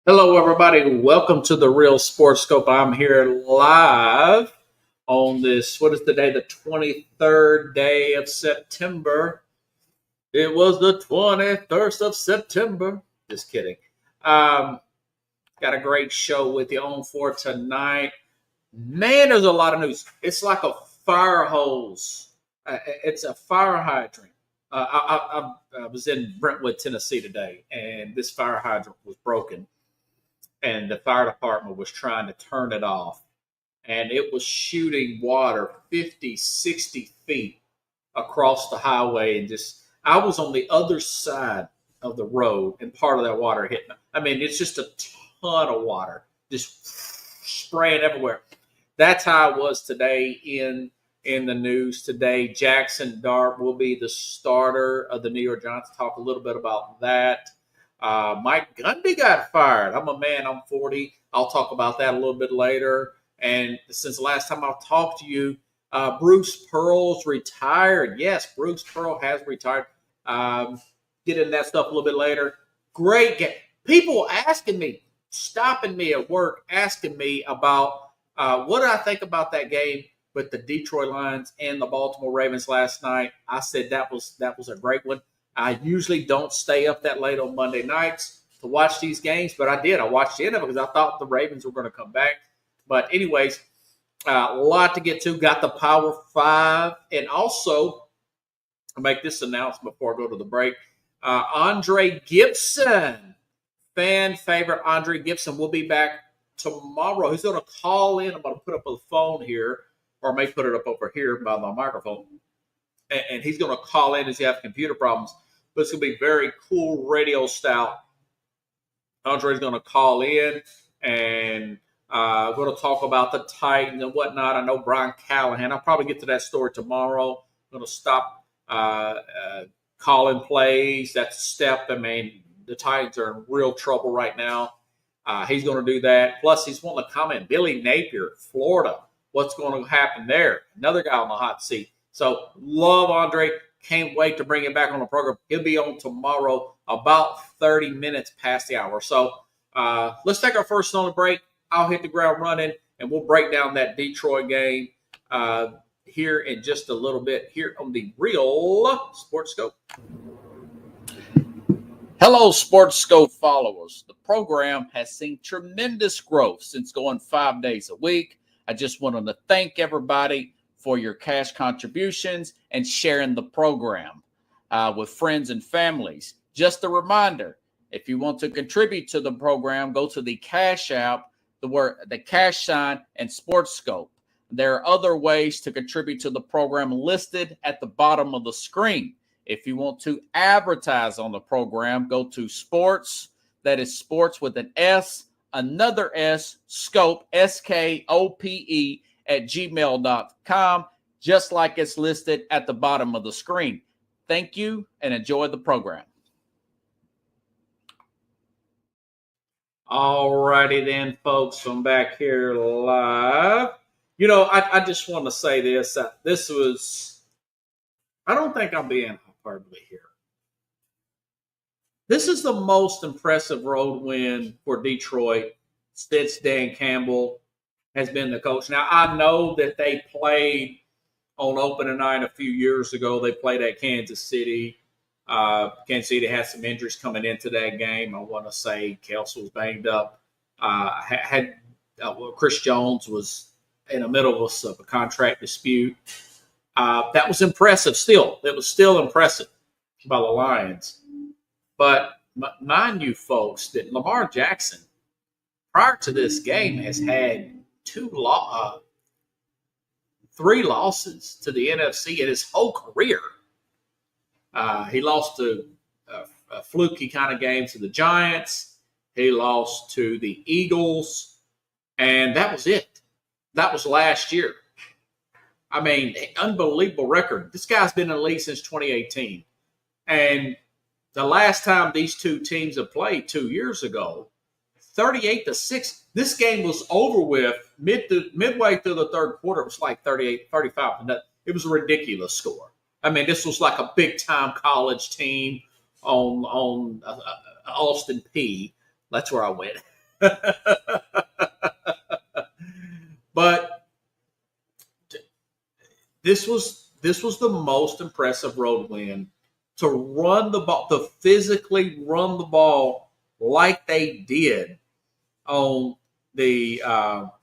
Hello, everybody. Welcome to the Real Sports Scope. I'm here live on this. What is the day? The 23rd day of September. It was the 21st of September. Just kidding. Um, got a great show with you on for tonight. Man, there's a lot of news. It's like a fire hose. It's a fire hydrant. I was in Brentwood, Tennessee today, and this fire hydrant was broken and the fire department was trying to turn it off and it was shooting water 50, 60 feet across the highway. And just I was on the other side of the road and part of that water hit me. I mean, it's just a ton of water just spraying everywhere. That's how I was today in the news today. Jackson Dart will be the starter of the New York Giants. Talk a little bit about that. Mike Gundy got fired. I'm a man. I'm 40. I'll talk about that a little bit later. And since the last time I've talked to you, Bruce Pearl's retired. Yes, Bruce Pearl has retired. Get into that stuff a little bit later. Great game. People asking me, stopping me at work, asking me about what did I think about that game with the Detroit Lions and the Baltimore Ravens last night. I said that was a great one. I usually don't stay up that late on Monday nights to watch these games, but I did. I watched the end of it because I thought the Ravens were going to come back. But anyways, a lot to get to. Got the Power Five, and also I'll make this announcement before I go to the break. Andre Gibson, fan favorite Andre Gibson, will be back tomorrow. He's going to call in. I'm going to put up a phone here, or I may put it up over here by my microphone. And he's going to call in as he has computer problems. But it's going to be very cool radio style. Andre's going to call in and going to talk about the Titans and whatnot. I know Brian Callahan. I'll probably get to that story tomorrow. I'm going to stop calling plays. That's a step. I mean, the Titans are in real trouble right now. He's going to do that. Plus, he's wanting to comment. Billy Napier, Florida. What's going to happen there? Another guy on the hot seat. So, love Andre. Can't wait to bring him back on the program. He'll be on tomorrow about 30 minutes past the hour. So, let's take our first on the break. I'll hit the ground running, and we'll break down that Detroit game here in just a little bit here on the Real Sports Scope. Hello, Sports Scope followers. The program has seen tremendous growth since going 5 days a week. I just wanted to thank everybody for your cash contributions and sharing the program with friends and families. Just a reminder, if you want to contribute to the program, go to the Cash App, the cash sign, and Sports Scope. There are other ways to contribute to the program listed at the bottom of the screen. If you want to advertise on the program, go to Sports, that is Sports with an S, another S, Scope, SKOPE, at gmail.com, just like it's listed at the bottom of the screen. Thank you and enjoy the program. All righty then, folks. I'm back here live. You know, I just want to say this. This was, I don't think I'm being hyperbole here. This is the most impressive road win for Detroit since Dan Campbell has been the coach. Now, I know that they played on opening night a few years ago. They played at Kansas City. Kansas City had some injuries coming into that game. I want to say Kelsey was banged up. Chris Jones was in the middle of a contract dispute. That was impressive still. It was still impressive by the Lions. But mind you, folks, that Lamar Jackson, prior to this game, has had three losses to the NFC in his whole career. He lost to fluky kind of games to the Giants. He lost to the Eagles, and that was it. That was last year. I mean, unbelievable record. This guy's been in the league since 2018, and the last time these two teams have played 2 years ago, 38-6. This game was over with midway through the third quarter. It was like 38-35. It was a ridiculous score. I mean, this was like a big-time college team on Austin Peay. That's where I went. But this was the most impressive road win to run the ball, to physically run the ball like they did on the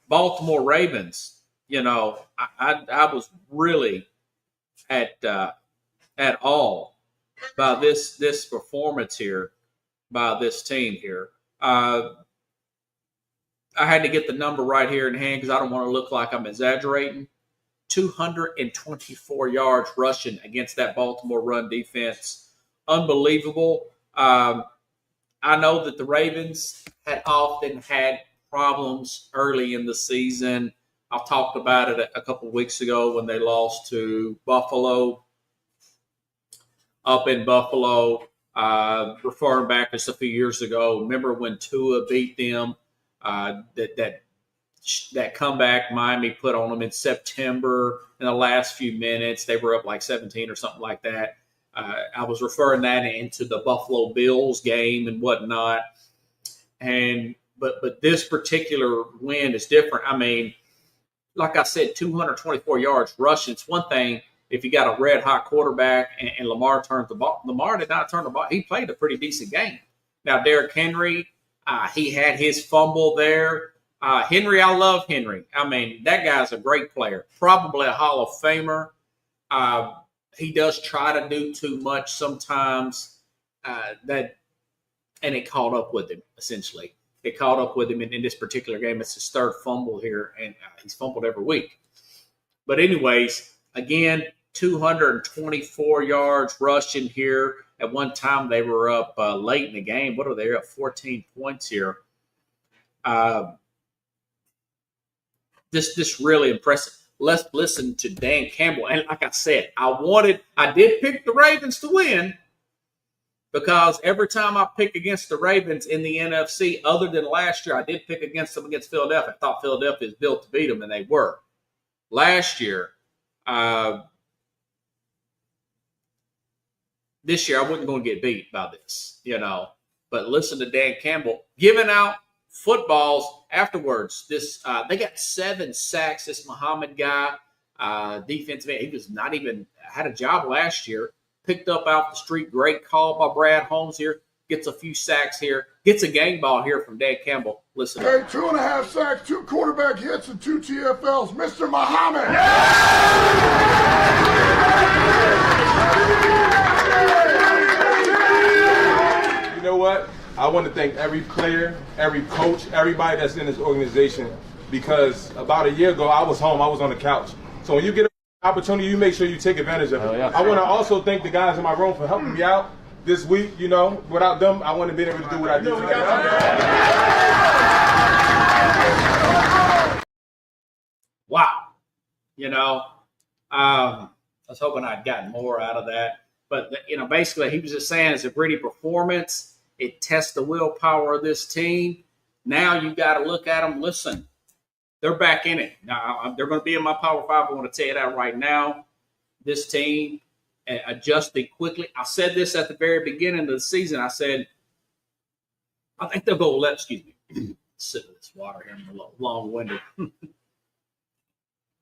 Baltimore Ravens. You know, I was really at all by this performance here by this team here. I had to get the number right here in hand because I don't want to look like I'm exaggerating. 224 yards rushing against that Baltimore run defense. Unbelievable. I know that the Ravens had often had problems early in the season. I talked about it a couple of weeks ago when they lost to Buffalo, up in Buffalo, referring back just a few years ago. Remember when Tua beat them? That comeback Miami put on them in September in the last few minutes. They were up like 17 or something like that. I was referring that into the Buffalo Bills game and whatnot. But this particular win is different. I mean, like I said, 224 yards rushing. It's one thing if you got a red hot quarterback and Lamar turns the ball. Lamar did not turn the ball. He played a pretty decent game. Now, Derrick Henry, he had his fumble there. Henry, I love Henry. I mean, that guy's a great player, probably a Hall of Famer. He does try to do too much sometimes, and it caught up with him, essentially. It caught up with him in this particular game. It's his third fumble here, and he's fumbled every week. But anyways, again, 224 yards rushing here. At one time, they were up late in the game. What are they up? 14 points here. This really impressive. Let's listen to Dan Campbell. And like I said, I did pick the Ravens to win because every time I pick against the Ravens in the NFC, other than last year, I did pick against them against Philadelphia. I thought Philadelphia was built to beat them, and they were. Last year, this year, I wasn't going to get beat by this, you know. But listen to Dan Campbell giving out footballs afterwards. They got 7 sacks. This Muhammad guy, defensive end, he was not even had a job last year. Picked up off the street. Great call by Brad Holmes here. Gets a few sacks here. Gets a game ball here from Dan Campbell. Listen. Hey, 2.5 sacks, 2 quarterback hits, and 2 TFLs. Mr. Muhammad. You know what? I want to thank every player, every coach, everybody that's in this organization, because about a year ago, I was home. I was on the couch. So when you get an opportunity, you make sure you take advantage of it. Yeah. I want to also thank the guys in my room for helping me out this week. You know, without them, I wouldn't have been able to do what I did tonight. Wow. You know, I was hoping I'd gotten more out of that. But, you know, basically he was just saying it's a gritty performance. It tests the willpower of this team. Now you got to look at them. Listen, they're back in it. Now, they're going to be in my Power 5. I want to tell you that right now. This team adjusted quickly. I said this at the very beginning of the season. I said, I think they'll go 11. Excuse me. Sip of this water here. I'm a little long-winded.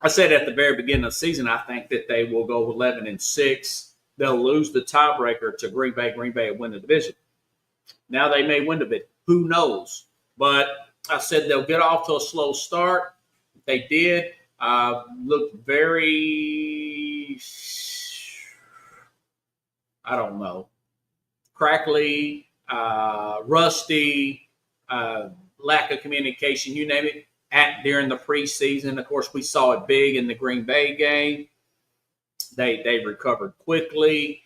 I said at the very beginning of the season, I think that they will go 11-6. They'll lose the tiebreaker to Green Bay. Green Bay will win the division. Now they may win the bit. Who knows? But I said they'll get off to a slow start. They did. Looked very, I don't know, crackly, rusty, lack of communication, you name it, during the preseason. Of course, we saw it big in the Green Bay game. They recovered quickly.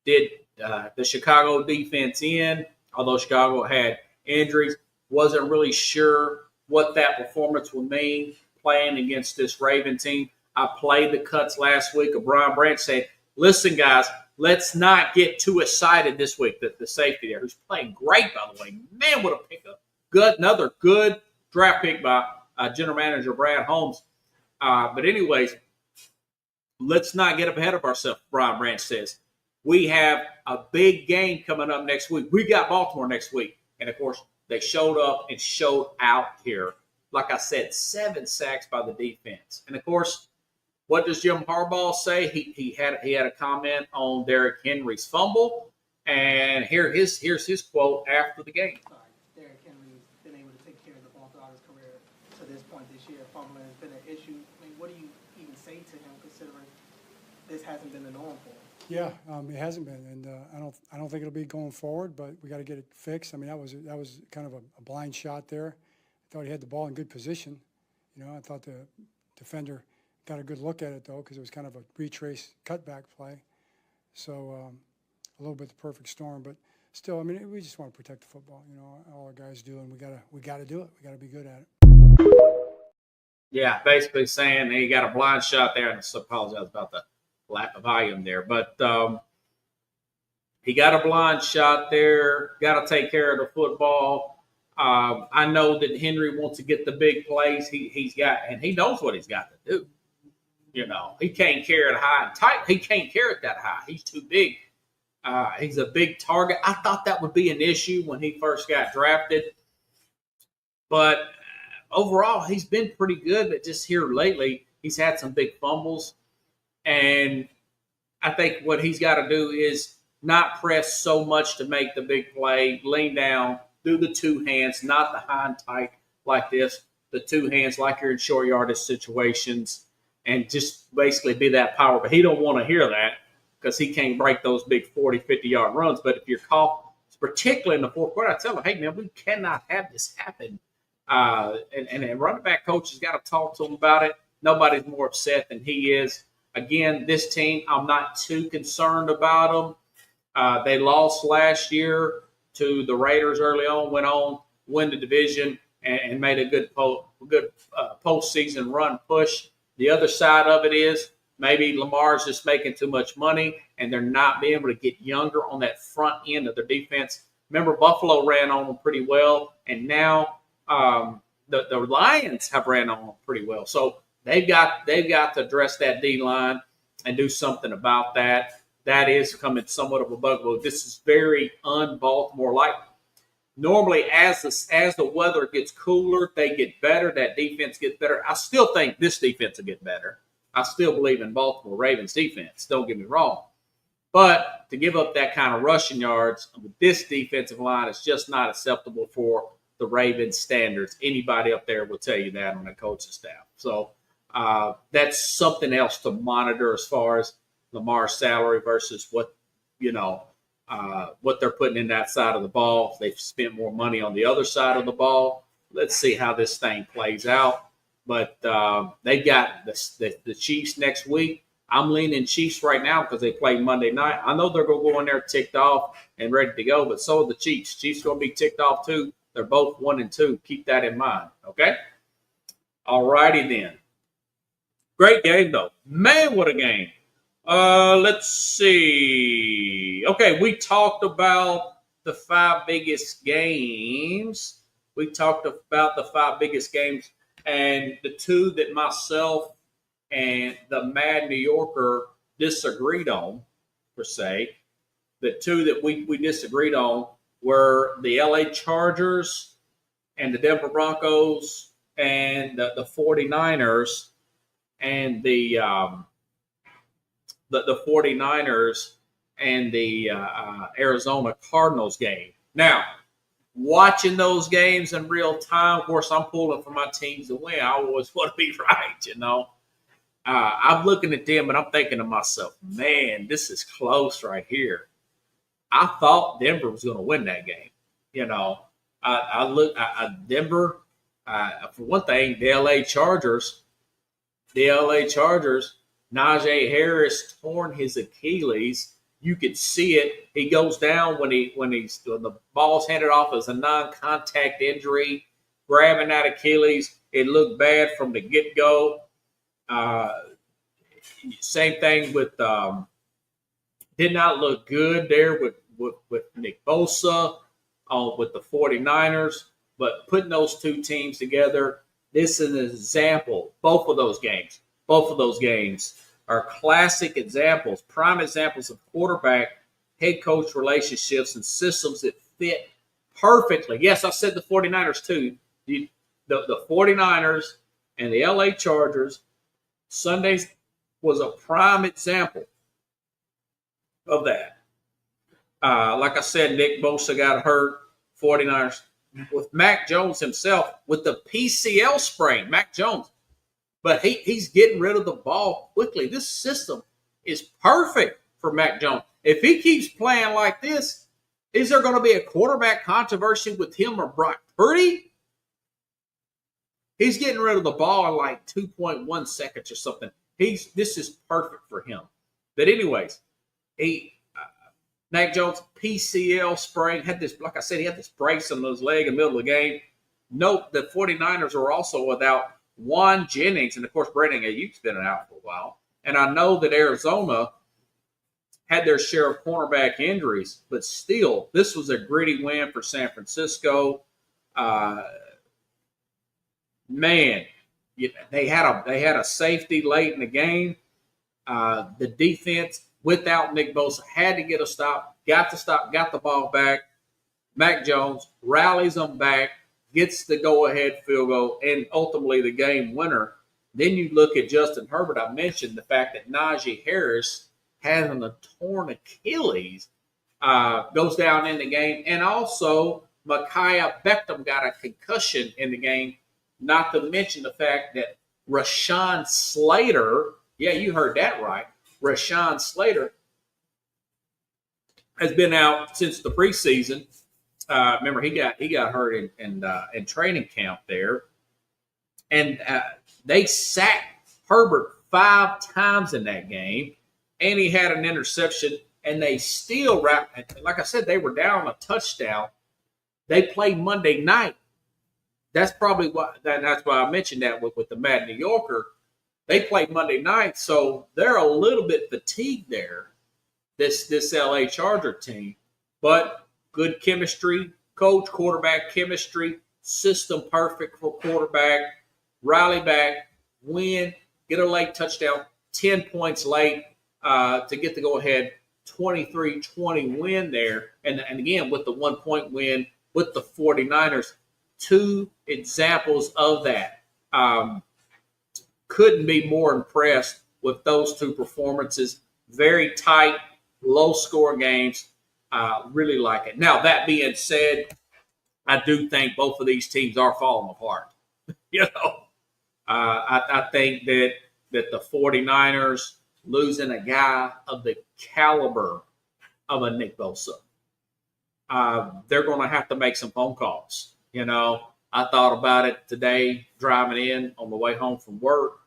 Did the Chicago defense in, although Chicago had injuries, wasn't really sure what that performance would mean playing against this Raven team. I played the cuts last week. Brian Branch said, listen, guys, let's not get too excited this week. The safety there, who's playing great, by the way. Man, what a pickup. Good, another good draft pick by general manager Brad Holmes. But anyways, let's not get up ahead of ourselves, Brian Branch says. We have a big game coming up next week. We got Baltimore next week. And, of course, they showed up and showed out here. Like I said, 7 sacks by the defense. And, of course, what does Jim Harbaugh say? He had a comment on Derrick Henry's fumble. And here's his quote after the game. Derrick Henry's been able to take care of the ball throughout his career to this point this year. Fumbling has been an issue. I mean, what do you even say to him, considering this hasn't been the norm for him? Yeah, it hasn't been, and I don't think it'll be going forward. But we got to get it fixed. I mean, that was kind of a blind shot there. I thought he had the ball in good position. You know, I thought the defender got a good look at it though, because it was kind of a retrace cutback play. So a little bit the perfect storm, but still, I mean, we just want to protect the football. You know, all our guys do, and we gotta do it. We gotta be good at it. Yeah, basically saying he got a blind shot there, and I apologize about the volume there, but he got a blind shot there. Got to take care of the football. I know that Henry wants to get the big plays. He's got, and he knows what he's got to do. You know, he can't carry it high and tight. He can't carry it that high. He's too big. He's a big target. I thought that would be an issue when he first got drafted, but overall, he's been pretty good. But just here lately, he's had some big fumbles. And I think what he's got to do is not press so much to make the big play, lean down, do the 2 hands, not the high and tight like this, the 2 hands like you're in short yardage situations, and just basically be that power. But he don't want to hear that because he can't break those big 40, 50-yard runs. But if you're caught, particularly in the fourth quarter, I tell him, hey, man, we cannot have this happen. And running back coach has got to talk to him about it. Nobody's more upset than he is. Again, this team, I'm not too concerned about them. They lost last year to the Raiders early on, went on, win the division, and made a good postseason run push. The other side of it is maybe Lamar's just making too much money, and they're not being able to get younger on that front end of their defense. Remember, Buffalo ran on them pretty well, and now the Lions have ran on them pretty well. So they've got to address that D-line and do something about that. That is becoming somewhat of a bugaboo. This is very un-Baltimore-like. Normally, as the weather gets cooler, they get better. That defense gets better. I still think this defense will get better. I still believe in Baltimore Ravens defense. Don't get me wrong. But to give up that kind of rushing yards with this defensive line is just not acceptable for the Ravens standards. Anybody up there will tell you that on the coaching staff. So that's something else to monitor as far as Lamar's salary versus what they're putting in that side of the ball. They've spent more money on the other side of the ball. Let's see how this thing plays out. But they've got the Chiefs next week. I'm leaning Chiefs right now because they play Monday night. I know they're going to go in there ticked off and ready to go, but so are the Chiefs. Chiefs going to be ticked off too. They're both 1-2. Keep that in mind, okay? All righty then. Great game, though. Man, what a game. Let's see. Okay, we talked about the 5 biggest games. We talked about the 5 biggest games, and the 2 that myself and the Mad New Yorker disagreed on, per se. The 2 that we disagreed on were the LA Chargers and the Denver Broncos and the 49ers and the 49ers and the Arizona Cardinals game. Now, watching those games in real time, of course, I'm pulling for my teams to win. I always want to be right, you know. I'm looking at them and I'm thinking to myself, man, this is close right here. I thought Denver was going to win that game. You know, I look at Denver, for one thing, the LA Chargers, Najee Harris torn his Achilles. You could see it. He goes down when the ball's handed off as a non-contact injury, grabbing that Achilles. It looked bad from the get-go. Same thing with did not look good there with Nick Bosa with the 49ers. But putting those 2 teams together, this is an example. Both of those games are classic examples, prime examples of quarterback head coach relationships and systems that fit perfectly. Yes, I said the 49ers too. The 49ers and the LA Chargers, Sundays was a prime example of that. Like I said, Nick Bosa got hurt, 49ers. With Mac Jones himself, with the PCL sprain, Mac Jones. But he's getting rid of the ball quickly. This system is perfect for Mac Jones. If he keeps playing like this, is there going to be a quarterback controversy with him or Brock Purdy? He's getting rid of the ball in like 2.1 seconds or something. This is perfect for him. But anyways, Mac Jones, PCL sprain, had this, like I said, he had this brace on his leg in the middle of the game. Note the 49ers are also without Juan Jennings, and of course, Brandon Ayuk's been out for a while. And I know that Arizona had their share of cornerback injuries, but still, this was a gritty win for San Francisco. Man, they had a safety late in the game. The defense, without Nick Bosa, had to get a stop, got the ball back. Mac Jones rallies them back, gets the go-ahead field goal, and ultimately the game winner. Then you look at Justin Herbert. I mentioned the fact that Najee Harris having a torn Achilles goes down in the game, and also Micaiah Beckham got a concussion in the game, not to mention the fact that Rashawn Slater, yeah, you heard that right, Rashawn Slater has been out since the preseason. Remember, he got hurt in training camp there, and they sacked Herbert 5 times in that game, and he had an interception. And they still like I said, they were down a touchdown. They played Monday night. That's probably why. That's why I mentioned that with the Mad New Yorker. They played Monday night, so they're a little bit fatigued there. This LA Charger team, but good chemistry, coach, quarterback chemistry, system perfect for quarterback, rally back, win, get a late touchdown, 10 points late to get the go-ahead 23-20 win there. And again, with the 1-point win with the 49ers, 2 examples of that. Couldn't be more impressed with those 2 performances. Very tight, low-score games. Really like it. Now, that being said, I do think both of these teams are falling apart. I think that the 49ers losing a guy of the caliber of a Nick Bosa, they're going to have to make some phone calls. I thought about it today driving in on the way home from work,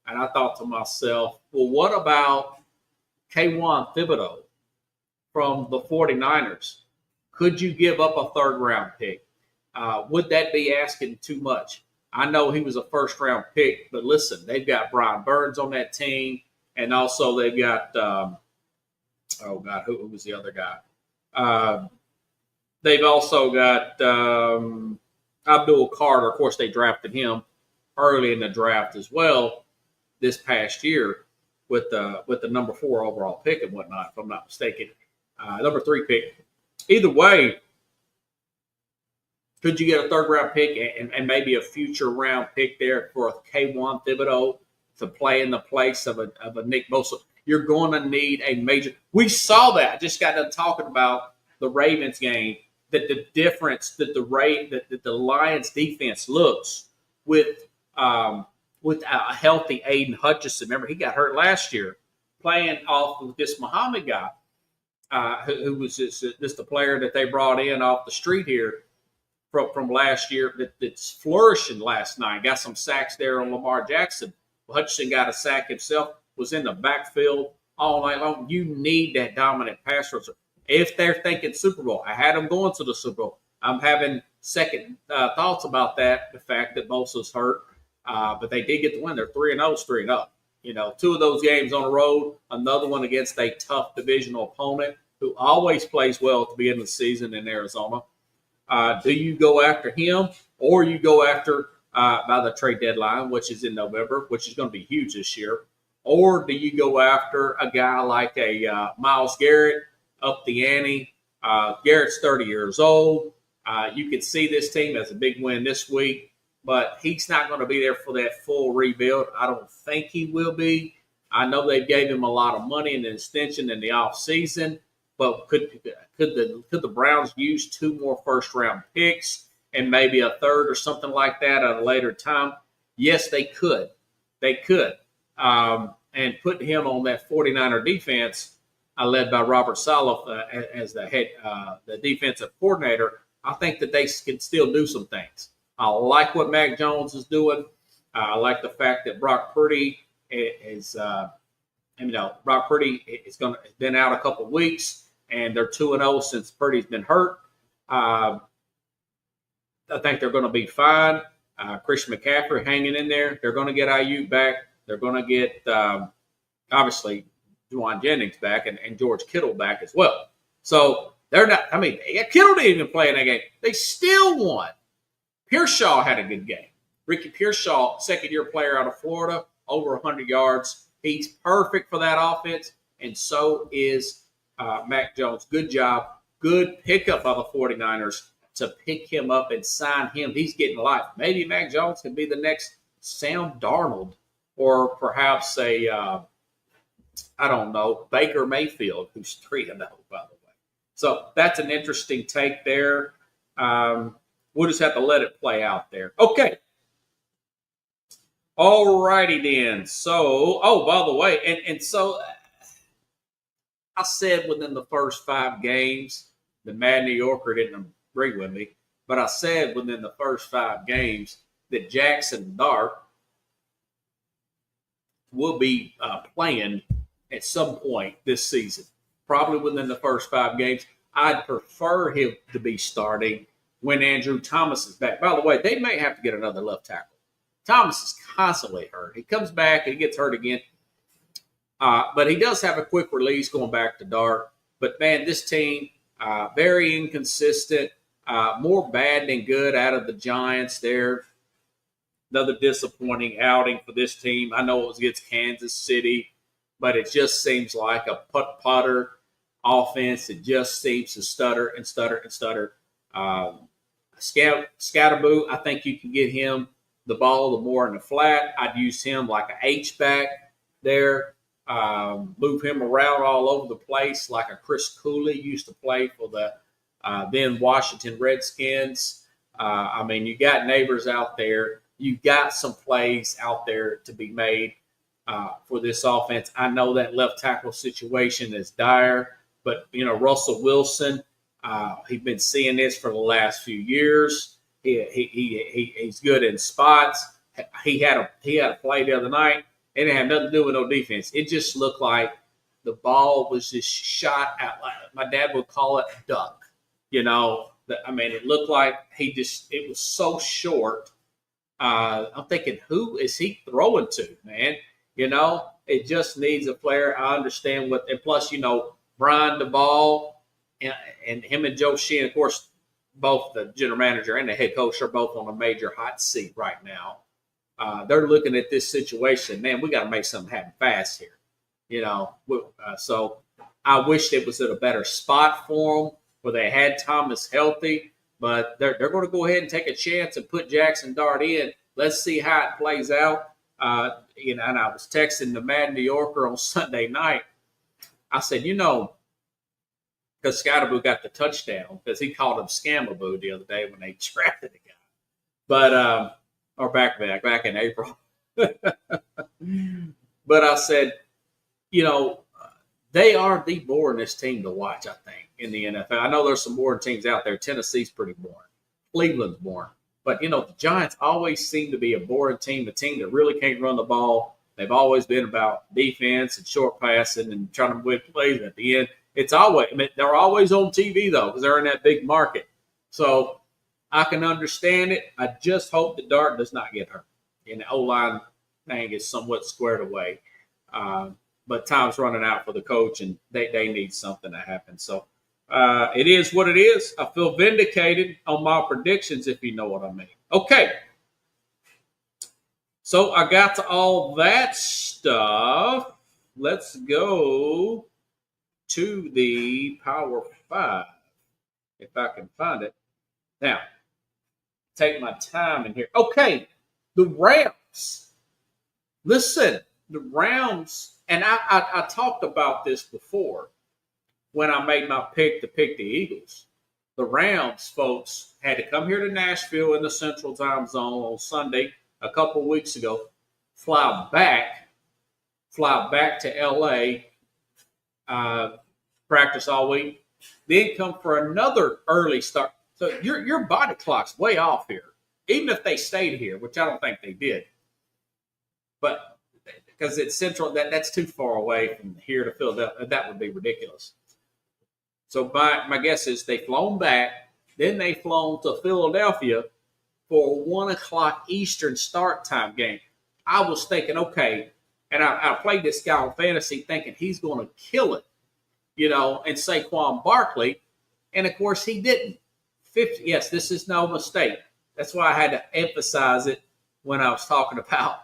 and I thought to myself, well, what about Kayvon Thibodeau from the 49ers? Could you give up a 3rd-round pick? Would that be asking too much? I know he was a 1st-round pick, but listen, they've got Brian Burns on that team, and also they've got who was the other guy? They've also got Abdul Carter. Of course, they drafted him early in the draft as well this past year with the number 4 overall pick and whatnot, if I'm not mistaken. Number 3 pick. Either way, could you get a 3rd-round pick and maybe a future round pick there for Kayvon Thibodeau to play in the place of a Nick Bosa? You're going to need a major. We saw that. I just got done talking about the Ravens game, that the difference that the Lions defense looks with a healthy Aiden Hutchinson. Remember, he got hurt last year playing off of this Muhammad guy, who was just the player that they brought in off the street here from last year that's flourishing last night. Got some sacks there on Lamar Jackson. Hutchinson got a sack himself, was in the backfield all night long. You need that dominant pass rusher. If they're thinking Super Bowl, I had them going to the Super Bowl. I'm having second thoughts about that, the fact that Bosa's hurt. But they did get the win. They're 3-0, 3-0. 2 of those games on the road, another one against a tough divisional opponent who always plays well at the beginning of the season in Arizona. Do you go after him, or you go after by the trade deadline, which is in November, which is going to be huge this year, or do you go after a guy like a Myles Garrett, up the ante? Garrett's 30 years old. You could see this team as a big win this week, but he's not going to be there for that full rebuild. I don't think he will be. I know they gave him a lot of money in the extension in the offseason, but could the Browns use 2 more first-round picks and maybe a third or something like that at a later time? Yes, they could. They could. And put him on that 49er defense, led by Robert Saleh as the defensive coordinator, I think that they can still do some things. I like what Mac Jones is doing. I like the fact that Brock Purdy Brock Purdy has been out a couple of weeks, and they're 2-0 since Purdy's been hurt. I think they're going to be fine. Christian McCaffrey hanging in there. They're going to get Ayuk back. They're going to get, obviously, Juwan Jennings back and George Kittle back as well. So they're not – Kittle didn't even play in that game. They still won. Pearshaw had a good game. Ricky Pearshaw, second-year player out of Florida, over 100 yards. He's perfect for that offense, and so is Mac Jones. Good job. Good pickup by the 49ers to pick him up and sign him. He's getting life. Maybe Mac Jones can be the next Sam Darnold or perhaps I don't know, Baker Mayfield, who's 3-0, by the way. So that's an interesting take there. We'll just have to let it play out there. Okay. All righty then. So, by the way, and so I said within the first 5 games, the Mad New Yorker didn't agree with me, but I said within the first 5 games that Jackson Dart will be playing at some point this season, probably within the first 5 games. I'd prefer him to be starting when Andrew Thomas is back. By the way, they may have to get another left tackle. Thomas is constantly hurt. He comes back and he gets hurt again. But he does have a quick release going back to Dart. But, man, this team, very inconsistent, more bad than good out of the Giants there. Another disappointing outing for this team. I know it was against Kansas City, but it just seems like a putt-putter offense. It just seems to stutter and stutter and stutter. Scatterboo, I think you can get him the ball the more in the flat. I'd use him like an H-back there. Move him around all over the place like a Chris Cooley used to play for the then Washington Redskins. You got neighbors out there. You got some plays out there to be made for this offense. I know that left tackle situation is dire, but, Russell Wilson, he's been seeing this for the last few years. He's good in spots. He had a play the other night. It didn't have nothing to do with no defense. It just looked like the ball was just shot out. My dad would call it duck. It looked like it was so short. I'm thinking, who is he throwing to, man? It just needs a player. I understand and plus, Brian DeBall and him and Joe Sheehan, of course, both the general manager and the head coach are both on a major hot seat right now. They're looking at this situation. Man, we got to make something happen fast here. So I wish it was at a better spot for them where they had Thomas healthy, but they're going to go ahead and take a chance and put Jackson Dart in. Let's see how it plays out. And I was texting the Mad New Yorker on Sunday night. I said, because Scottaboo got the touchdown because he called him Scamaboo the other day when they drafted the guy. But or back in April. But I said, they are the boringest team to watch, I think, in the NFL. I know there's some boring teams out there. Tennessee's pretty boring. Cleveland's boring. But, the Giants always seem to be a boring team, a team that really can't run the ball. They've always been about defense and short passing and trying to win plays at the end. They're always on TV, though, because they're in that big market. So I can understand it. I just hope that Dart does not get hurt. And the O-line thing is somewhat squared away. But time's running out for the coach, and they need something to happen. So it is what it is. I feel vindicated on my predictions, if you know what I mean. Okay. So I got to all that stuff. Let's go to the Power 5, if I can find it. Now, take my time in here. Okay, the Rams. Listen, the Rams, and I talked about this before when I made my pick to pick the Eagles. The Rams, folks, had to come here to Nashville in the Central Time Zone on Sunday a couple of weeks ago, fly back to LA, practice all week, then come for another early start. So your body clock's way off here, even if they stayed here, which I don't think they did. But because it's Central, that's too far away from here to Philadelphia. That would be ridiculous. So my guess is they've flown back, then they've flown to Philadelphia for a 1 o'clock Eastern start time game. I was thinking, okay, and I played this guy on fantasy thinking he's going to kill it, and Saquon Barkley, and of course he didn't. Yes, this is no mistake. That's why I had to emphasize it when I was talking about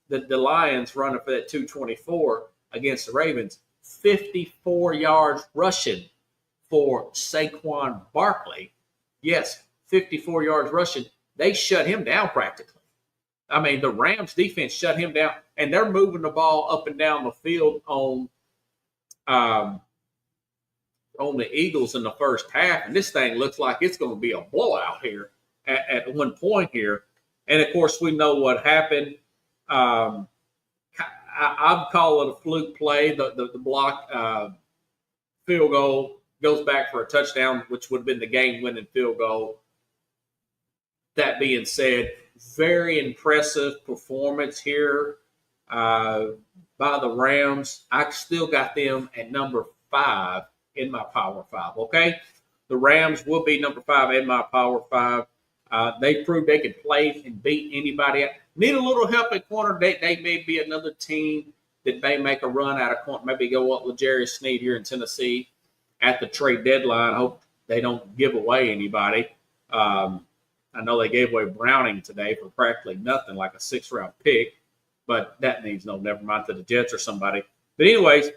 the Lions running for that 224 against the Ravens. 54 yards rushing for Saquon Barkley. Yes, 54 yards rushing. They shut him down practically. I mean, the Rams defense shut him down, and they're moving the ball up and down the field on the Eagles in the first half, and this thing looks like it's going to be a blowout here at one point here. And, of course, we know what happened. I'd call it a fluke play. The block field goal goes back for a touchdown, which would have been the game-winning field goal. That being said, very impressive performance here by the Rams. I still got them at number 5 in my Power 5, okay? The Rams will be number 5 in my Power 5. They proved they could play and beat anybody. Need a little help at corner. They may be another team that may make a run out of corner, maybe go up with L'Jarius Sneed here in Tennessee at the trade deadline. I hope they don't give away anybody. I know they gave away Browning today for practically nothing, like a 6th-round pick, but that means never mind, to the Jets or somebody. But anyways,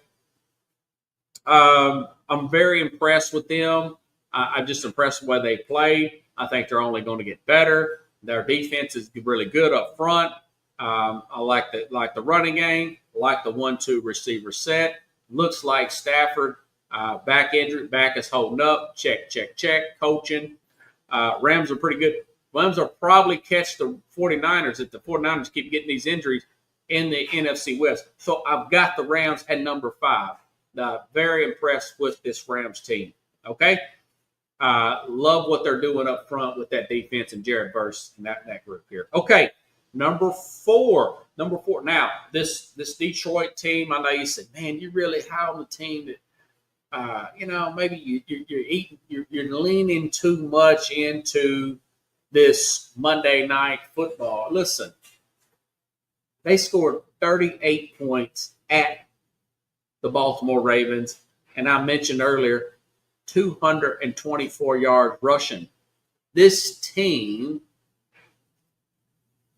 I'm very impressed with them. I'm just impressed with the way they play. I think they're only going to get better. Their defense is really good up front. I like the running game. I like the 1-2 receiver set. Looks like Stafford back injured, back is holding up. Check. Coaching. Rams are pretty good. Rams will probably catch the 49ers if the 49ers keep getting these injuries in the NFC West. So I've got the Rams at number 5. Very impressed with this Rams team. Okay? Love what they're doing up front with that defense and Jared Verse and that group here. Okay, number 4. Now, this Detroit team, I know you said, man, you really high on the team that, maybe you're leaning too much into this Monday Night Football. Listen, they scored 38 points at the Baltimore Ravens, and I mentioned earlier, 224 yards rushing. This team,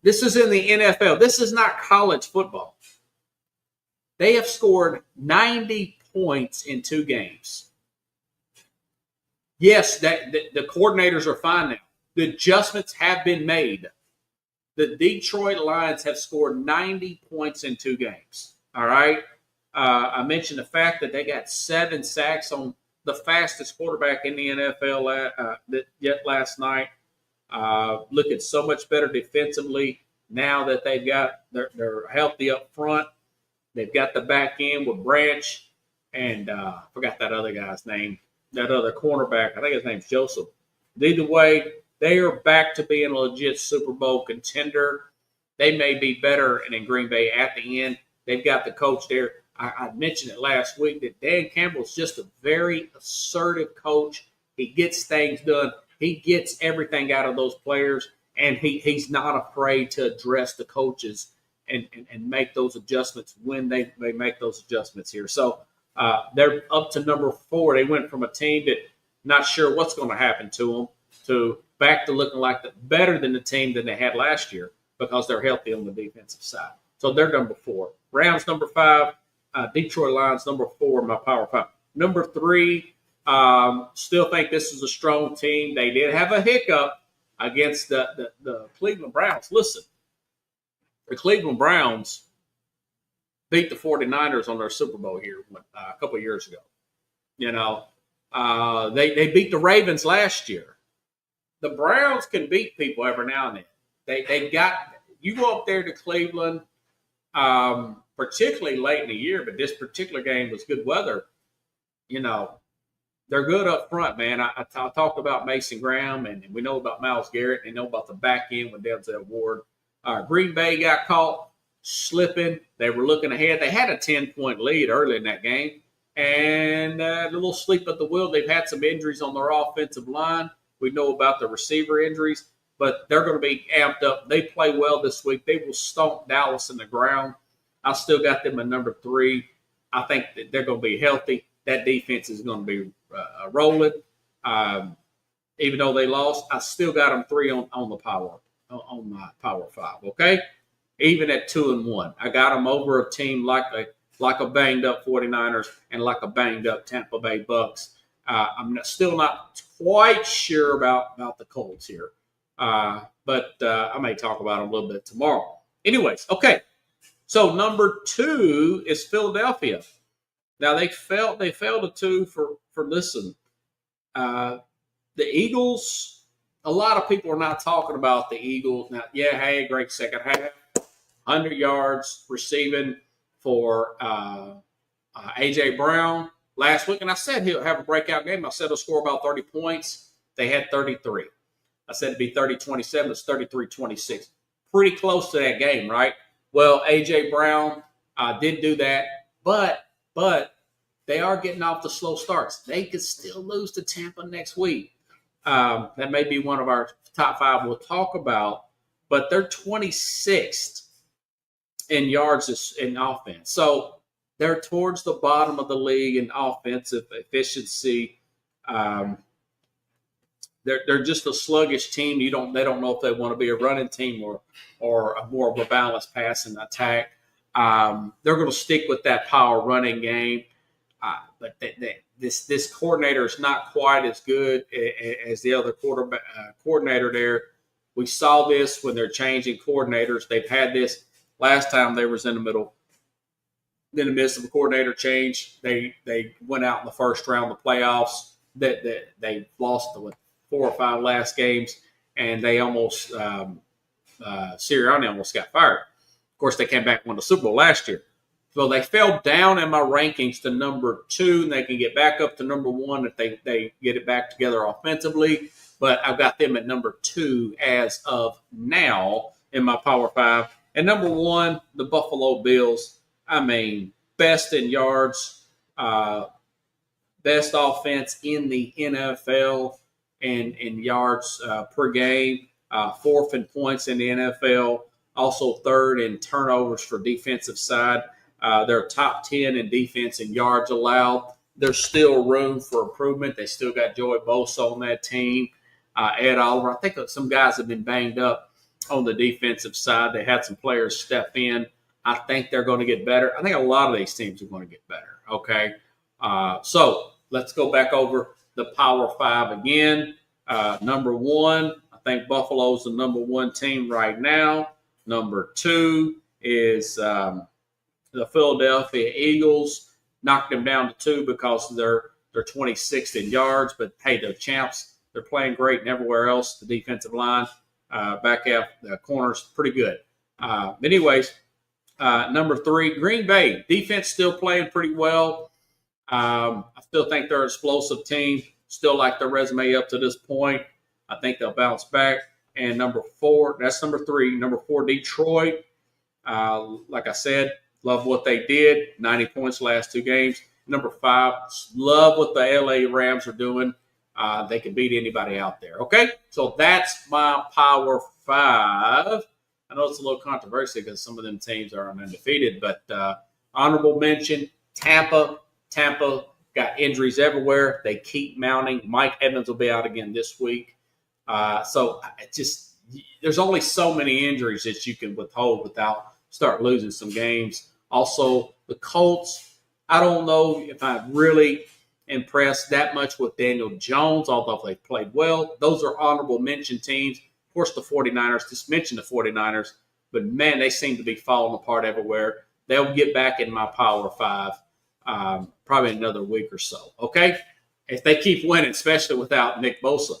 this is in the NFL. This is not college football. They have scored 90 points in 2 games. Yes, the coordinators are fine now. The adjustments have been made. The Detroit Lions have scored 90 points in 2 games. All right? I mentioned the fact that they got 7 sacks on the fastest quarterback in the NFL last night. Looking so much better defensively now that they've got they're healthy up front. They've got the back end with Branch and forgot that other guy's name. That other cornerback, I think his name's Joseph. Either way, they are back to being a legit Super Bowl contender. They may be better in Green Bay at the end. They've got the coach there. I mentioned it last week that Dan Campbell's just a very assertive coach. He gets things done. He gets everything out of those players, and he's not afraid to address the coaches and make those adjustments when they make those adjustments here. So they're up to number 4. They went from a team that not sure what's going to happen to them to back to looking like better than the team than they had last year because they're healthy on the defensive side. So they're number 4. Rams number 5. Detroit Lions number 4 in my Power 5. Number 3, Still think this is a strong team. They did have a hiccup against the Cleveland Browns. Listen, the Cleveland Browns beat the 49ers on their Super Bowl here a couple of years ago. They beat the Ravens last year. The Browns can beat people every now and then. They got you go up there to Cleveland, particularly late in the year, but this particular game was good weather. They're good up front, man. I talked about Mason Graham, and we know about Myles Garrett, and know about the back end with Denzel Ward. Green Bay got caught slipping. They were looking ahead. They had a 10-point lead early in that game, and a little sleep at the wheel. They've had some injuries on their offensive line. We know about the receiver injuries, but they're going to be amped up. They play well this week. They will stomp Dallas in the ground. I still got them at number 3. I think that they're going to be healthy. That defense is going to be rolling. Even though they lost, I still got them 3 on my Power 5. Okay, even at 2-1, I got them over a team like a banged up 49ers and like a banged up Tampa Bay Bucks. I'm still not quite sure about the Colts here, but I may talk about them a little bit tomorrow. Anyways, okay. So number 2 is Philadelphia. Now they fell to 2 for listen. The Eagles. A lot of people are not talking about the Eagles now. Yeah, hey, great second half, 100 yards receiving for AJ Brown last week, and I said he'll have a breakout game. I said he'll score about 30 points. They had 33. I said it'd be 30-27. It's 33-26. Pretty close to that game, right? Well, AJ Brown did do that, but they are getting off the slow starts. They could still lose to Tampa next week. That may be one of our top 5 we'll talk about, but they're 26th in yards in offense. So they're towards the bottom of the league in offensive efficiency. They're just a sluggish team. They don't know if they want to be a running team or a more of a balanced passing attack. They're going to stick with that power running game. But this coordinator is not quite as good as the other coordinator there. We saw this when they're changing coordinators. They've had this last time they was in the midst of a coordinator change. They went out in the first round of the playoffs. They lost the 4 or 5 last games, and they almost Sirianni almost got fired. Of course, they came back and won the Super Bowl last year. So they fell down in my rankings to number 2, and they can get back up to number 1 if they get it back together offensively. But I've got them at number 2 as of now in my Power 5. And number 1, the Buffalo Bills. I mean, best in yards, best offense in the NFL and in yards per game, 4th in points in the NFL, also 3rd in turnovers for defensive side. They're top 10 in defense and yards allowed. There's still room for improvement. They still got Joey Bosa on that team. Ed Oliver. I think some guys have been banged up on the defensive side. They had some players step in. I think they're going to get better. I think a lot of these teams are going to get better. Okay. So let's go back over the Power 5 again. Number 1, I think Buffalo's the number 1 team right now. Number 2 is the Philadelphia Eagles. Knocked them down to 2 because they're 26th in yards. But, hey, they're champs. They're playing great and everywhere else. The defensive line, back half, the corners, pretty good. Anyways, number 3, Green Bay. Defense still playing pretty well. I still think they're an explosive team. Still like their resume up to this point. I think they'll bounce back. And number 4, that's number 3. Number 4, Detroit. Like I said, love what they did. 90 points last 2 games. Number 5, love what the LA Rams are doing. They can beat anybody out there. Okay? So that's my Power 5. I know it's a little controversial because some of them teams are undefeated, but honorable mention, Tampa. Tampa got injuries everywhere. They keep mounting. Mike Evans will be out again this week. So there's only so many injuries that you can withhold without start losing some games. Also, the Colts, I don't know if I really impressed that much with Daniel Jones, although they played well. Those are honorable mention teams. Of course, the 49ers, just mention the 49ers, but man, they seem to be falling apart everywhere. They'll get back in my Power 5 probably in another week or so, okay? If they keep winning, especially without Nick Bosa.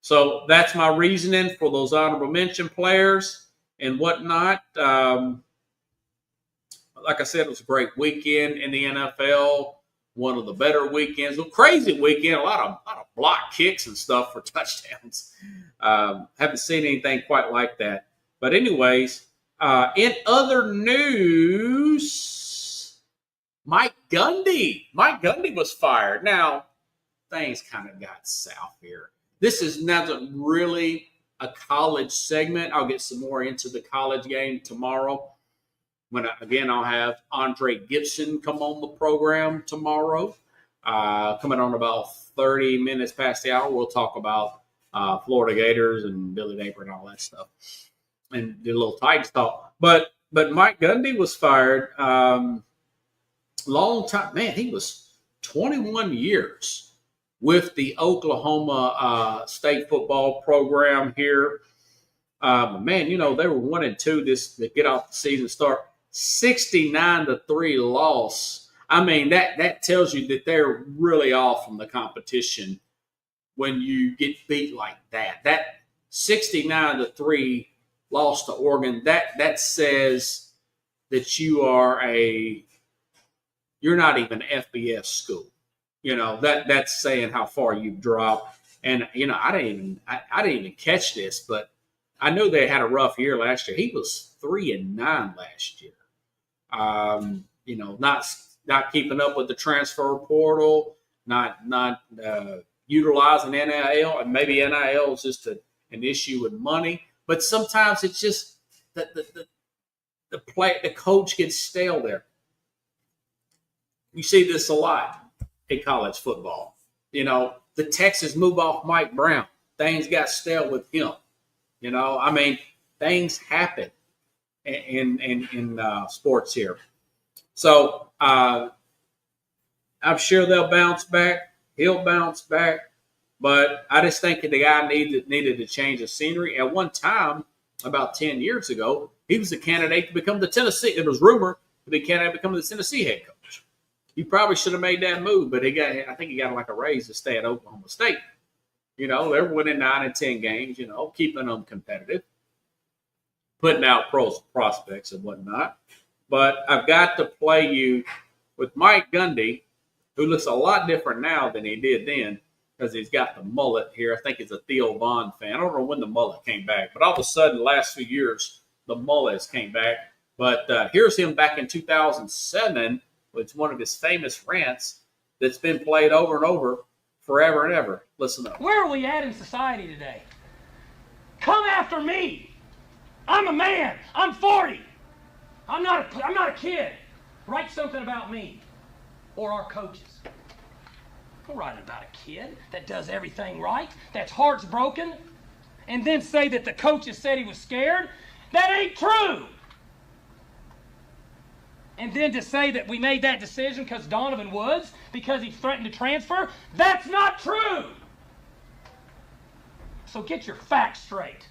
So that's my reasoning for those honorable mention players and whatnot. Like I said, it was a great weekend in the NFL. One of the better weekends. A crazy weekend. A lot of block kicks and stuff for touchdowns. Haven't seen anything quite like that. But anyways, in other news, Mike Gundy. Mike Gundy was fired. Now, things kind of got south here. This is not really a college segment. I'll get some more into the college game tomorrow. I'll have Andre Gibson come on the program tomorrow. Coming on about 30 minutes past the hour, we'll talk about Florida Gators and Billy Napier and all that stuff, and do a little Titans talk. But Mike Gundy was fired. Long time, man. He was 21 years with the Oklahoma State football program here. Man, they were 1-2 to get off the season start. 69-3 loss. I mean, that tells you that they're really off from the competition when you get beat like that. That 69-3 loss to Oregon, that says that you're not even FBS school. That's saying how far you've dropped. And I didn't even catch this, but I know they had a rough year last year. He was 3-9 last year. Not keeping up with the transfer portal, not utilizing NIL, and maybe NIL is just an issue with money. But sometimes it's just that the coach gets stale there. You see this a lot in college football. The Texas move off Mike Brown. Things got stale with him. Things happen in sports here. So I'm sure they'll bounce back. He'll bounce back. But I just think the guy needed to change the scenery. At one time, about 10 years ago, he was a candidate to become the Tennessee. It was rumored to be a candidate to become the Tennessee head coach. He probably should have made that move, but I think he got like a raise to stay at Oklahoma State. They're winning 9 and 10 games, keeping them competitive, putting out prospects and whatnot. But I've got to play you with Mike Gundy, who looks a lot different now than he did then because he's got the mullet here. I think he's a Theo Vaughn fan. I don't know when the mullet came back, but all of a sudden, the last few years, the mullet has came back. But here's him back in 2007. It's one of his famous rants that's been played over and over forever and ever. Listen up. Where are we at in society today? Come after me. I'm a man. I'm 40. I'm not a kid. Write something about me or our coaches. Don't write about a kid that does everything right, that's heart's broken, and then say that the coaches said he was scared. That ain't true. And then to say that we made that decision because Donovan Woods, because he threatened to transfer, that's not true. So get your facts straight.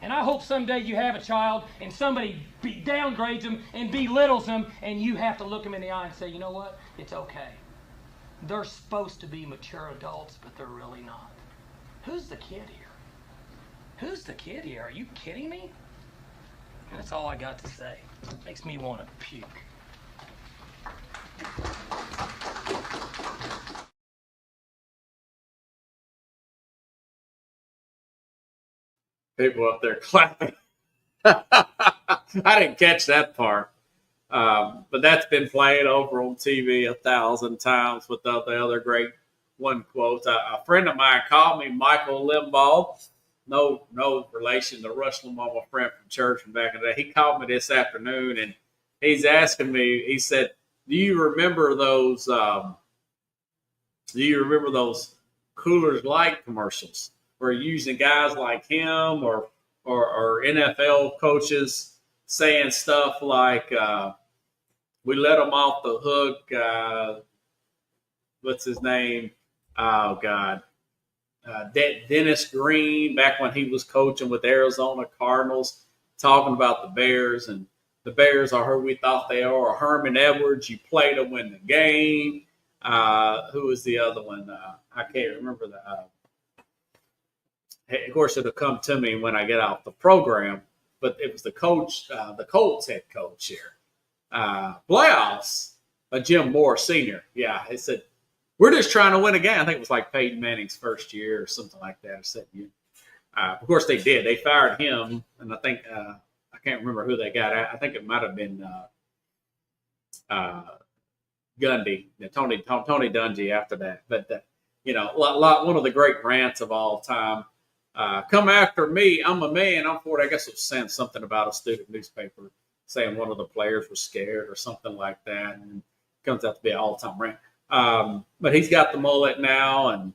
And I hope someday you have a child and somebody downgrades them and belittles them, and you have to look them in the eye and say, you know what? It's okay. They're supposed to be mature adults, but they're really not. Who's the kid here? Who's the kid here? Are you kidding me? And that's all I got to say. Makes me want to puke. People up there clapping. I didn't catch that part. But that's been played over on TV 1,000 times with the other great one quote. A friend of mine called me, Michael Limbaugh. No relation to Rush Limbaugh, my friend from church from back in the day. He called me this afternoon, and he's asking me, he said, do you remember those Coors Light commercials where using guys like him or NFL coaches saying stuff like, we let them off the hook. what's his name? Oh God, Dennis Green, back when he was coaching with Arizona Cardinals, talking about the Bears, and the Bears are who we thought they are. Herman Edwards, you play to win the game. Who was the other one? I can't remember the. Of course, it'll come to me when I get off the program. But it was the coach, the Colts head coach here. Playoffs, Jim Moore Sr. Yeah, he said, we're just trying to win a game. I think it was like Peyton Manning's first year or something like that. Of course, they did. They fired him, and I think I can't remember who they got. I think it might have been Gundy, Tony Dungy after that. But one of the great rants of all time. Come after me. I'm a man. I'm 40. I guess it was saying something about a student newspaper saying one of the players was scared or something like that, and it comes out to be an all-time rant. But he's got the mullet now, and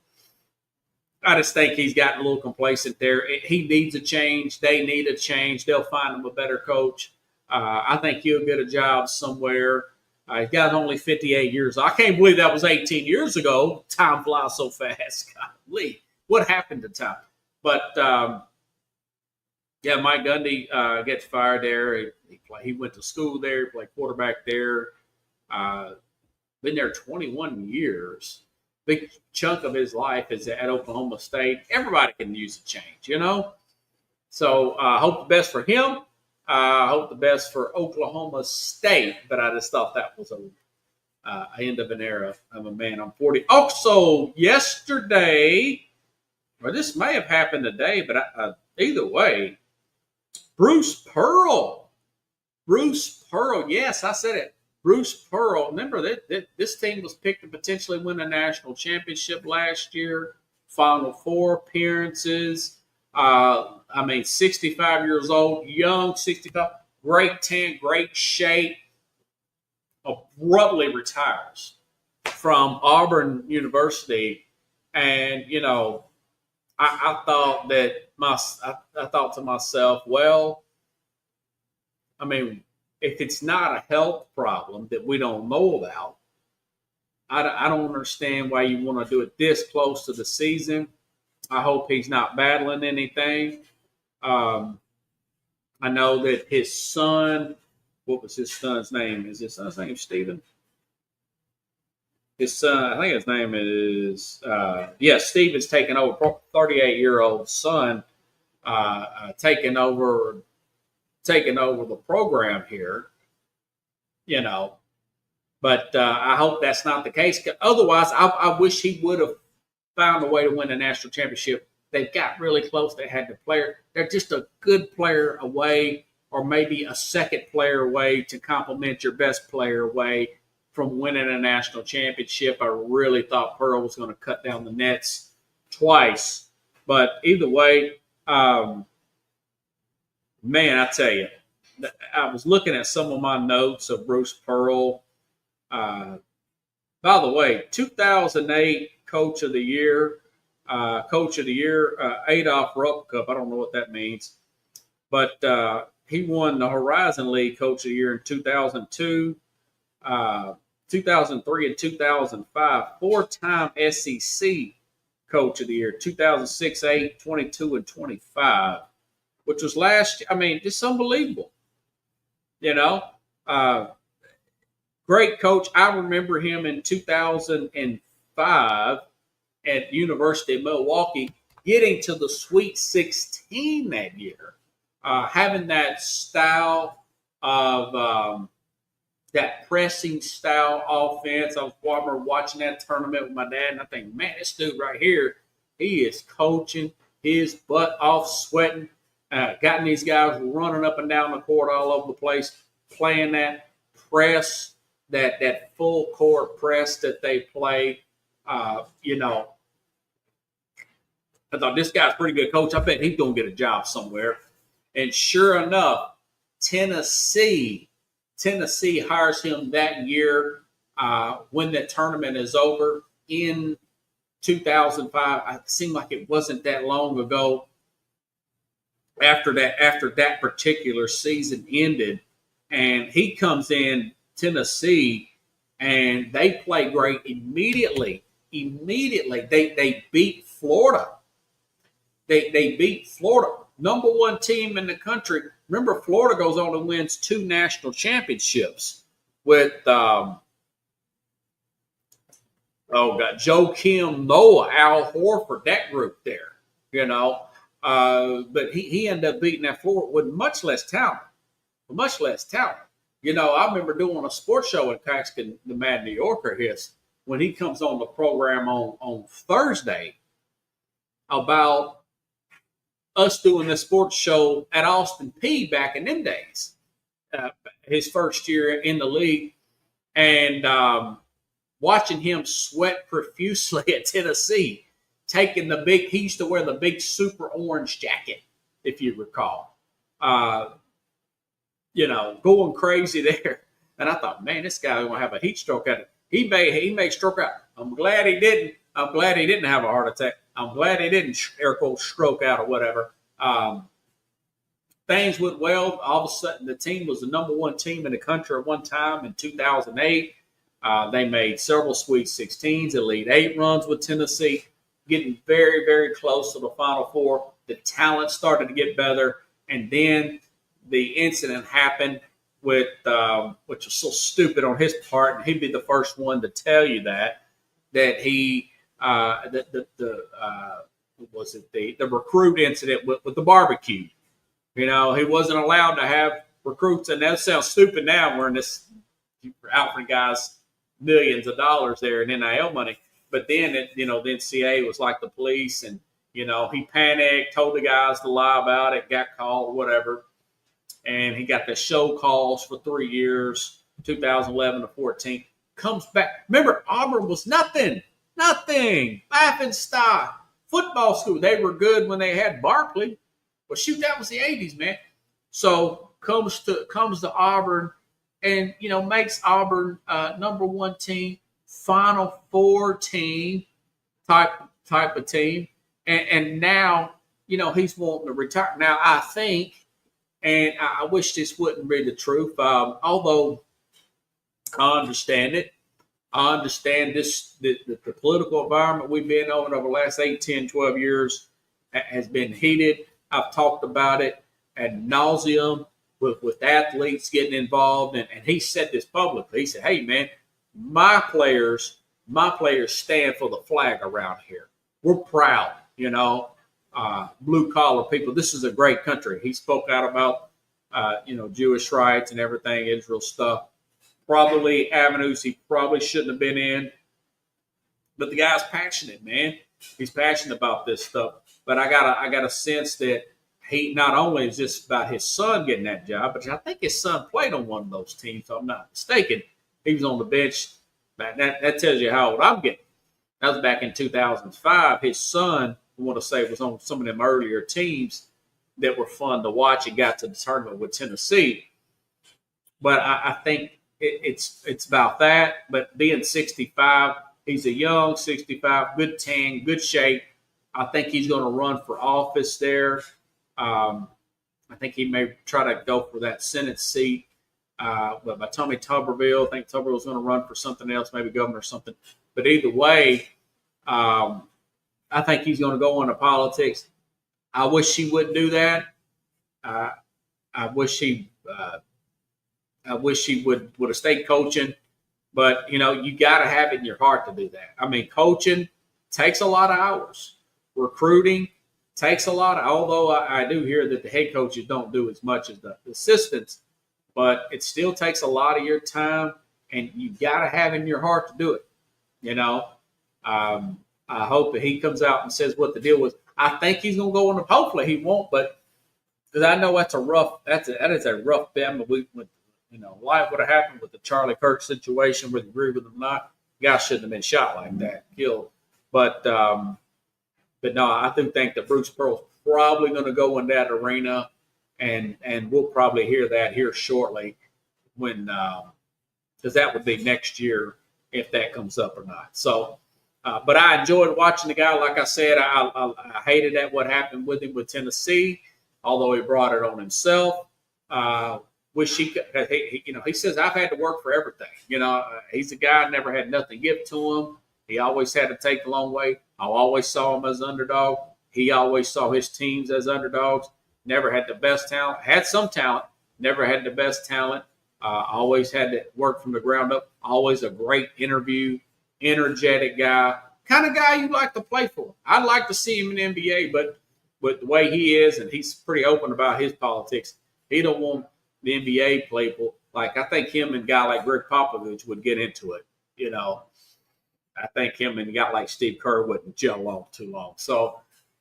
I just think he's gotten a little complacent there. He needs a change. They need a change. They'll find him a better coach. I think he'll get a job somewhere. He's got only 58 years. I can't believe that was 18 years ago. Time flies so fast. Golly, what happened to time? But, Mike Gundy gets fired there. He went to school there, played quarterback there. Been there 21 years. Big chunk of his life is at Oklahoma State. Everybody can use a change, So I hope the best for him. I hope the best for Oklahoma State. But I just thought that was an end of an era. I'm a man. I'm 40. Also, yesterday, or this may have happened today, but either way, Bruce Pearl. Yes, I said it. Bruce Pearl. Remember that this team was picked to potentially win a national championship last year. Final Four appearances. 65 years old, young, 65, great tan, great shape. Abruptly retires from Auburn University, and I thought I thought to myself, well, if it's not a health problem that we don't know about, I don't understand why you want to do it this close to the season. I hope he's not battling anything. I know that his son, what was his son's name? Is his son's name Stephen? His son, I think his name is, Stephen's taking over, 38-year-old son, taking over the program here, But I hope that's not the case. Otherwise, I wish he would have found a way to win a national championship. They got really close. They had the player. They're just a good player away, or maybe a second player away to complement your best player away from winning a national championship. I really thought Pearl was going to cut down the nets twice. But either way, man, I tell you, I was looking at some of my notes of Bruce Pearl. By the way, 2008 Coach of the Year, Adolph Rupp Cup. I don't know what that means. But he won the Horizon League Coach of the Year in 2002, 2003, and 2005. Four-time SEC Coach of the Year, 2006, 8, 22, and 25, which was last year. Just unbelievable. Great coach. I remember him in 2005 at University of Milwaukee, getting to the Sweet 16 that year, having that style of that pressing style offense. I remember watching that tournament with my dad, and I think, man, this dude right here, he is coaching his butt off, sweating, gotten these guys running up and down the court all over the place, playing that press, that full court press that they play. I thought, this guy's a pretty good coach. I bet he's going to get a job somewhere. And sure enough, Tennessee hires him that year when the tournament is over in 2005. It seemed like it wasn't that long ago after that particular season ended. And he comes in Tennessee and they play great immediately. They beat Florida. They beat Florida, number one team in the country. Remember, Florida goes on and wins 2 national championships with Joakim Noah, Al Horford, that group there. But he ended up beating that Florida with much less talent. I remember doing a sports show in Caxton, the Mad New Yorker, when he comes on the program on Thursday about us doing the sports show at Austin Peay back in them days, his first year in the league, and watching him sweat profusely at Tennessee, taking he used to wear the big super orange jacket, if you recall, going crazy there. And I thought, man, this guy going to have a heat stroke at it. He may stroke out. I'm glad he didn't. I'm glad he didn't have a heart attack. I'm glad he didn't, air quotes, stroke out or whatever. Things went well. All of a sudden, the team was the number one team in the country at one time in 2008. They made several Sweet 16s, Elite 8 runs with Tennessee, getting very, very close to the Final Four. The talent started to get better. And then the incident happened with, which was so stupid on his part, and he'd be the first one to tell you that he the recruit incident with the barbecue. He wasn't allowed to have recruits, and that sounds stupid now. We're in this Alfred guys millions of dollars there in NIL money, but then the NCAA was like the police, and he panicked, told the guys to lie about it, got called, whatever, and he got the show calls for 3 years, 2011 to 14. Comes back. Remember, Auburn was nothing, laughing stock. Football school, they were good when they had Barkley. Well, shoot, that was the 80s, man. So comes to Auburn and, makes Auburn number one team, Final Four team type of team. And now, he's wanting to retire. Now, I think, and I wish this wouldn't be the truth, although I understand it. I understand the political environment we've been over the last 8, 10, 12 years has been heated. I've talked about it ad nauseum with athletes getting involved. And he said this publicly. He said, hey, man, my players stand for the flag around here. We're proud, blue collar people. This is a great country. He spoke out about, Jewish rights and everything, Israel stuff. Probably avenues he probably shouldn't have been in. But the guy's passionate, man. He's passionate about this stuff. But I got a sense that he not only is just about his son getting that job, but I think his son played on one of those teams, if I'm not mistaken. He was on the bench. That tells you how old I'm getting. That was back in 2005. His son, I want to say, was on some of them earlier teams that were fun to watch and got to the tournament with Tennessee. But I think it's about that. But being 65, he's a young 65, good tan, good shape. I think he's going to run for office there. I think he may try to go for that Senate seat. But by Tommy Tuberville, I think Tuberville's going to run for something else, maybe governor or something. But either way, I think he's going to go into politics. I wish he wouldn't do that. I wish he would have stayed coaching. But, you got to have it in your heart to do that. I mean, coaching takes a lot of hours. Recruiting takes a lot of, although I do hear that the head coaches don't do as much as the assistants, but it still takes a lot of your time, and you got to have in your heart to do it. I hope that he comes out and says what the deal was. I think he's going to go on. Hopefully he won't, but because I know that is a rough bet. I mean, life would have happened with the Charlie Kirk situation, whether you agree with him or not. The guy shouldn't have been shot like that, killed. But no, I do think that Bruce Pearl's probably going to go in that arena, and we'll probably hear that here shortly when because that would be next year if that comes up or not. So, but I enjoyed watching the guy. Like I said, I hated that what happened with him with Tennessee, although he brought it on himself. wish he could. He says I've had to work for everything. He's a guy never had nothing given to him. He always had to take the long way. I always saw him as underdog. He always saw his teams as underdogs. Never had the best talent. Had some talent. Never had the best talent. Always had to work from the ground up. Always a great interview, energetic guy, kind of guy you like to play for. I'd like to see him in the NBA, but with the way he is, and he's pretty open about his politics, he don't want the NBA people. Like, I think him and a guy like Greg Popovich would get into it. I think him and a guy like Steve Kerr wouldn't gel along too long. So,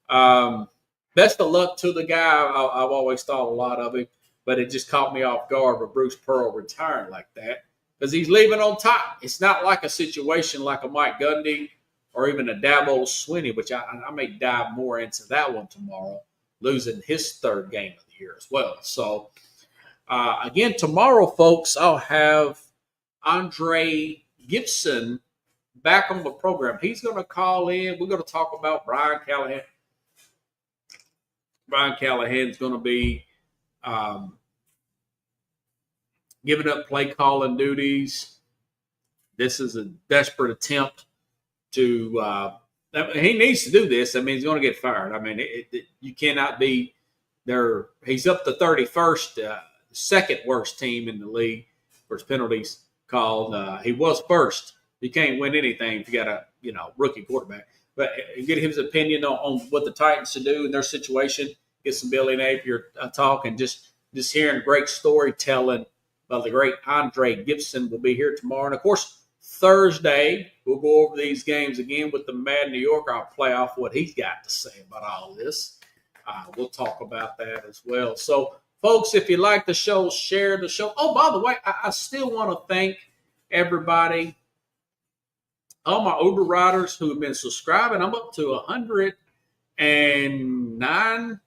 best of luck to the guy. I've always thought a lot of him, but it just caught me off guard with Bruce Pearl retiring like that because he's leaving on top. It's not like a situation like a Mike Gundy or even a Dabo Swinney, which I may dive more into that one tomorrow, losing his third game of the year as well. So, again, tomorrow, folks, I'll have Andre Gibson back on the program. He's going to call in. We're going to talk about Brian Callahan. Brian Callahan's going to be giving up play calling duties. This is a desperate attempt to he needs to do this. I mean, he's going to get fired. I mean, you cannot be there. He's up to 31st, second worst team in the league for his penalties called. He was first. You can't win anything if you got a rookie quarterback. But get his opinion on what the Titans should do in their situation. Get some Billy Napier talk, and just hearing great storytelling by the great Andre Gibson will be here tomorrow. And, of course, Thursday, we'll go over these games again with the Mad New Yorker. I'll play off what he's got to say about all this. We'll talk about that as well. So, folks, if you like the show, share the show. Oh, by the way, I still want to thank everybody, all my Uber riders who have been subscribing. I'm up to 109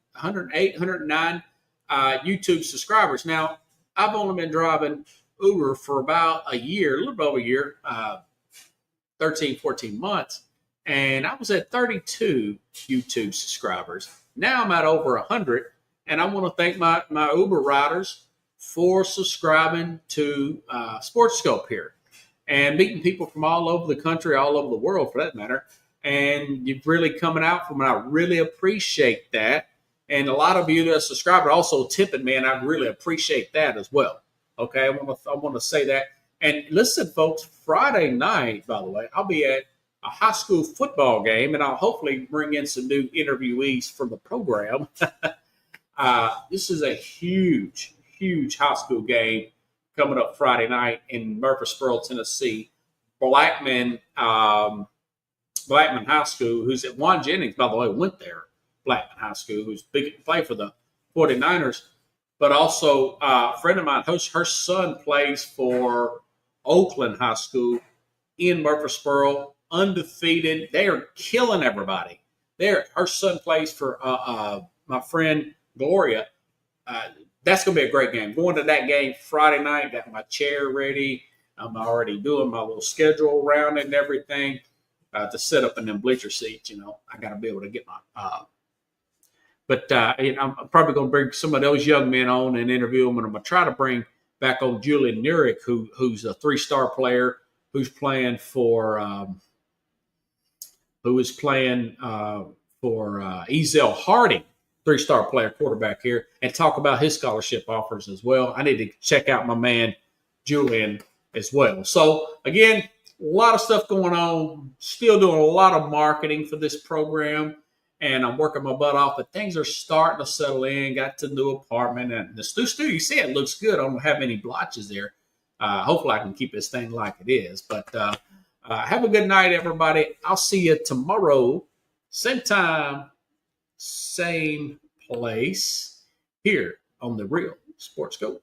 YouTube subscribers. Now, I've only been driving Uber for about a year, a little bit over a year, 13, 14 months. And I was at 32 YouTube subscribers. Now I'm at over 100. And I want to thank my Uber riders for subscribing to SportsScope here and meeting people from all over the country, all over the world for that matter. And you've really coming out from it. I really appreciate that. And a lot of you that subscribe are also tipping me, and I really appreciate that as well. Okay, I want to say that. And listen, folks, Friday night, by the way, I'll be at a high school football game, and I'll hopefully bring in some new interviewees from the program. This is a huge, huge high school game coming up Friday night in Murfreesboro, Tennessee. Blackman High School, who's at Juan Jennings, by the way, went there. Blackman High School, who's big play for the 49ers, but also a friend of mine, her son plays for Oakland High School in Murfreesboro, undefeated. They are killing everybody. Her son plays for my friend Gloria. That's going to be a great game. Going to that game Friday night, got my chair ready. I'm already doing my little schedule around it and everything to set up in them bleacher seats. I got to be able to get my But I'm probably going to bring some of those young men on and interview them, and I'm going to try to bring back on Julian Nurick, who's a 3-star player, who's playing for Ezell Harding, 3-star player quarterback here, and talk about his scholarship offers as well. I need to check out my man Julian as well. So again, a lot of stuff going on. Still doing a lot of marketing for this program. And I'm working my butt off, but things are starting to settle in. Got the new apartment, and the studio, you see, it looks good. I don't have any blotches there. Hopefully, I can keep this thing like it is. But have a good night, everybody. I'll see you tomorrow, same time, same place, here on the Real Sports Scope.